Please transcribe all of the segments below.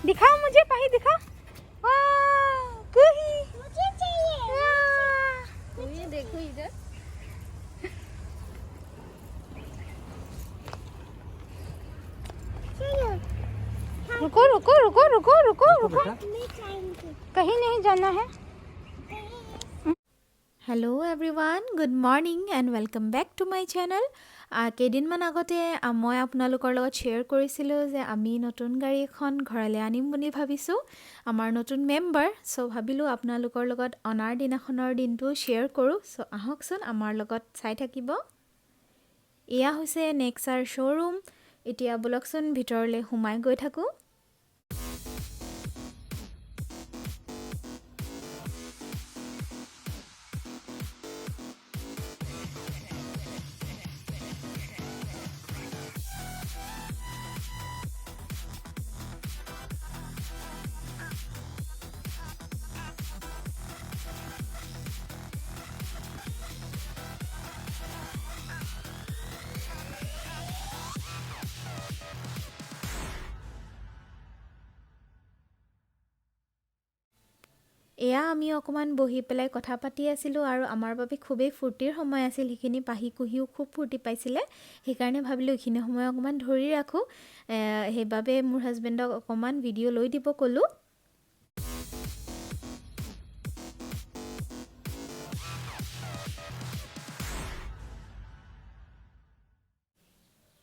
दिखाओ मुझे पाही दिखाओ वाह कही मुझे चाहिए ये देखो इधर रुको रुको रुको रुको रुको रुको मैं चाहिए कहीं नहीं जाना है hello' everyone good morning and welcome back to my channel কেইদিনমান আগতে মই আপোনালোকৰ লগত শ্বেয়াৰ কৰিছিলোঁ যে আমি নতুন গাড়ী এখন ঘৰলৈ আনিম বুলি ভাবিছোঁ আমাৰ নতুন মেম্বাৰ চ' ভাবিলোঁ আপোনালোকৰ লগত অনাৰ দিনাখনৰ দিনটো শ্বেয়াৰ কৰোঁ চ' আহকচোন আমাৰ লগত চাই থাকিব এয়া হৈছে নেক্সাৰ শ্ব'ৰুম এতিয়া বলকচোন ভিতৰলৈ সোমাই গৈ থাকোঁ এয়া আমি অকণমান বহি পেলাই কথা পাতি আছিলোঁ আৰু আমাৰ বাবে খুবেই ফূৰ্তিৰ সময় আছিল সেইখিনি পাহি কুহিও খুব ফূৰ্তি পাইছিলে সেইকাৰণে ভাবিলোঁ এইখিনি সময় অকণমান ধৰি ৰাখোঁ সেইবাবে মোৰ হাজবেণ্ডক অকণমান ভিডিঅ' লৈ দিব ক'লোঁ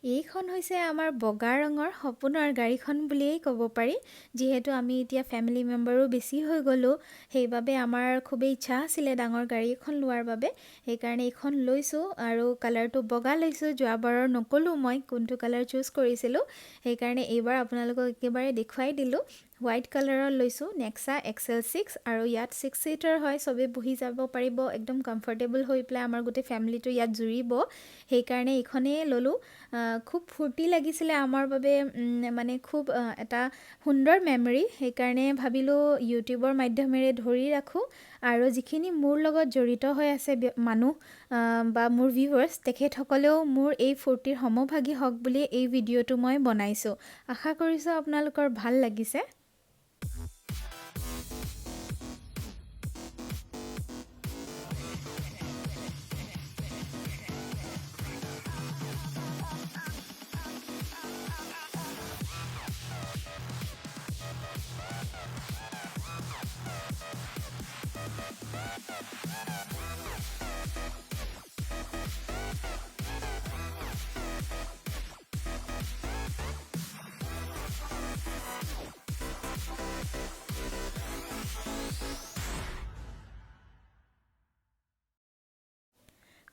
এইখন হৈছে আমাৰ বগা ৰঙৰ সপোনৰ গাড়ীখন বুলিয়েই ক'ব পাৰি যিহেতু আমি এতিয়া ফেমিলি মেম্বাৰো বেছি হৈ গ'লোঁ সেইবাবে আমাৰ খুবেই ইচ্ছা আছিলে ডাঙৰ গাড়ী এখন লোৱাৰ বাবে সেইকাৰণে এইখন লৈছোঁ আৰু কালাৰটো বগা লৈছোঁ যোৱাবাৰৰ নক'লোঁ মই কোনটো কালাৰ চুজ কৰিছিলোঁ সেইকাৰণে এইবাৰ আপোনালোকক একেবাৰে দেখুৱাই দিলোঁ হোৱাইট কালাৰৰ লৈছোঁ NEXA XL6 আৰু ইয়াত 6 ছিটাৰ হয় চবেই বহি যাব পাৰিব একদম কমফৰ্টেবল হৈ পেলাই আমাৰ গোটেই ফেমিলিটো ইয়াত জুৰিব সেইকাৰণে এইখনেই ল'লোঁ খুব ফূৰ্তি লাগিছিলে আমাৰ বাবে মানে খুব এটা সুন্দৰ মেমৰি সেইকাৰণে ভাবিলোঁ ইউটিউবৰ মাধ্যমেৰে ধৰি ৰাখোঁ আৰু যিখিনি মোৰ লগত জড়িত হৈ আছে মানুহ বা মোৰ ভিউৱাৰ্ছ তেখেতসকলেও মোৰ এই ফূৰ্তিৰ সমভাগী হওক বুলি এই ভিডিঅ'টো মই বনাইছোঁ আশা কৰিছোঁ আপোনালোকৰ ভাল লাগিছে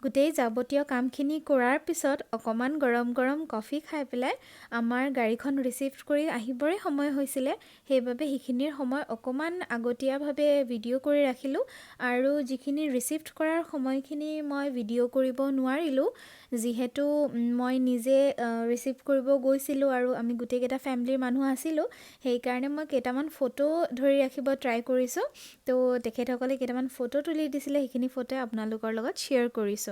গোটেই যাৱতীয় কামখিনি কৰাৰ পিছত অকণমান গৰম গৰম কফি খাই পেলাই আমাৰ গাড়ীখন ৰিচিভ কৰি আহিবৰে সময় হৈছিলে সেইবাবে সেইখিনিৰ সময় অকণমান আগতীয়াভাৱে ভিডিঅ' কৰি ৰাখিলোঁ আৰু যিখিনি ৰিচিভ কৰাৰ সময়খিনি মই ভিডিঅ' কৰিব নোৱাৰিলোঁ যিহেতু মই নিজে ৰিচিভ কৰিব গৈছিলোঁ আৰু আমি গোটেইকেইটা ফেমিলিৰ মানুহ আছিলোঁ সেইকাৰণে মই কেইটামান ফটো ধৰি ৰাখিব ট্ৰাই কৰিছোঁ তো তেখেতসকলে কেইটামান ফটো তুলি দিছিলে সেইখিনি ফটো আপোনালোকৰ লগত শ্বেয়াৰ কৰিছোঁ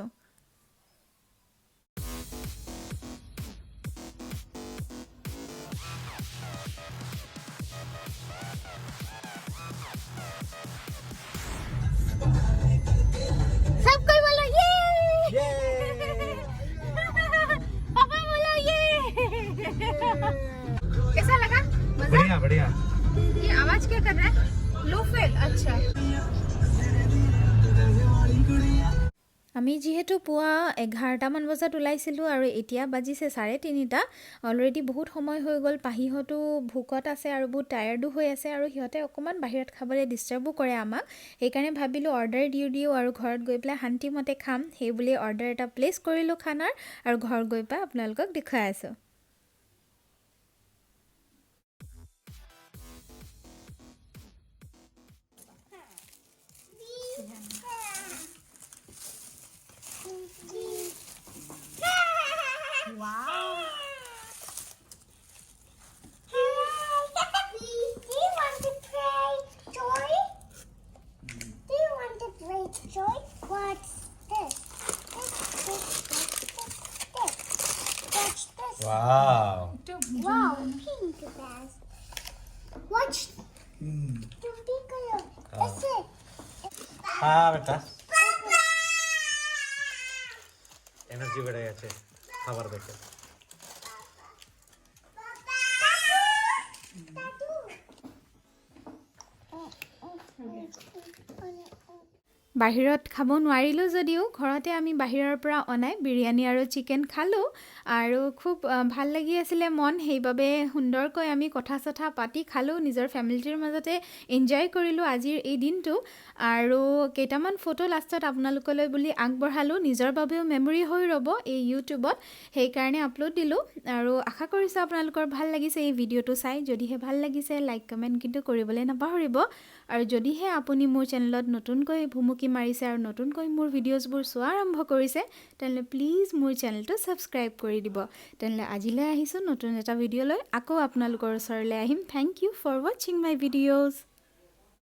सब कोई बोलो ये पापा बोलो ये कैसा लगा मजा बढ़िया बढ़िया ये आवाज क्या कर रहा है लो फेल अच्छा আমি যিহেতু পুৱা 11টামান বজাত ওলাইছিলোঁ আৰু এতিয়া বাজিছে 3:30 অলৰেডি বহুত সময় হৈ গ'ল পাহিহঁতো ভোকত আছে আৰু বহুত টায়াৰ্ডো হৈ আছে আৰু সিহঁতে অকণমান বাহিৰত খাবলৈ ডিষ্টাৰ্বো কৰে আমাক সেইকাৰণে ভাবিলোঁ অৰ্ডাৰ দিওঁ আৰু ঘৰত গৈ পেলাই শান্তিমতে খাম সেই বুলি অৰ্ডাৰ এটা প্লেচ কৰিলোঁ খানাৰ আৰু ঘৰত গৈ পাই আপোনালোকক দেখুৱাই আছোঁ Wow. Do you want to play toy? Do you want to play toy? What's this? Watch this. Wow. Wow, pink bass. Watch. Tutti color. That's it. हाँ बेटा एनर्जी বেড়ে গেছে খাবার দেখে বাহিৰত খাব নোৱাৰিলোঁ যদিও ঘৰতে আমি বাহিৰৰ পৰা অনাই বিৰিয়ানী আৰু চিকেন খালোঁ আৰু খুব ভাল লাগি আছিলে মন সেইবাবে সুন্দৰকৈ আমি কথা পাতি খালোঁ নিজৰ ফেমিলিৰ মাজতে এনজয় কৰিলোঁ আজিৰ এই দিনটো আৰু কেইটামান ফটো লাষ্টত আপোনালোকলৈ বুলি আগবঢ়ালোঁ নিজৰ বাবেও মেমৰি হৈ ৰ'ব এই ইউটিউবত সেইকাৰণে আপলোড দিলোঁ আৰু আশা কৰিছোঁ আপোনালোকৰ ভাল লাগিছে এই ভিডিঅ'টো চাই যদিহে ভাল লাগিছে লাইক কমেণ্ট কিন্তু কৰিবলৈ নাপাহৰিব আৰু যদিহে আপুনি মোৰ চেনেলত নতুনকৈ ভুমুকি মাৰিছে আৰু নতুনকৈ মোৰ ভিডিঅ'জবোৰ চোৱা আৰম্ভ কৰিছে তেন্তে প্লিজ মোৰ চেনেলটো ছাবস্ক্ৰাইব কৰি দিব তেন্তে আজিলৈ আহিছোঁ নতুন এটা ভিডিঅ'লৈ আকৌ আপোনালোকৰ ওচৰলৈ আহিম থেংক ইউ ফৰ ৱাচিং মাই ভিডিঅ'জ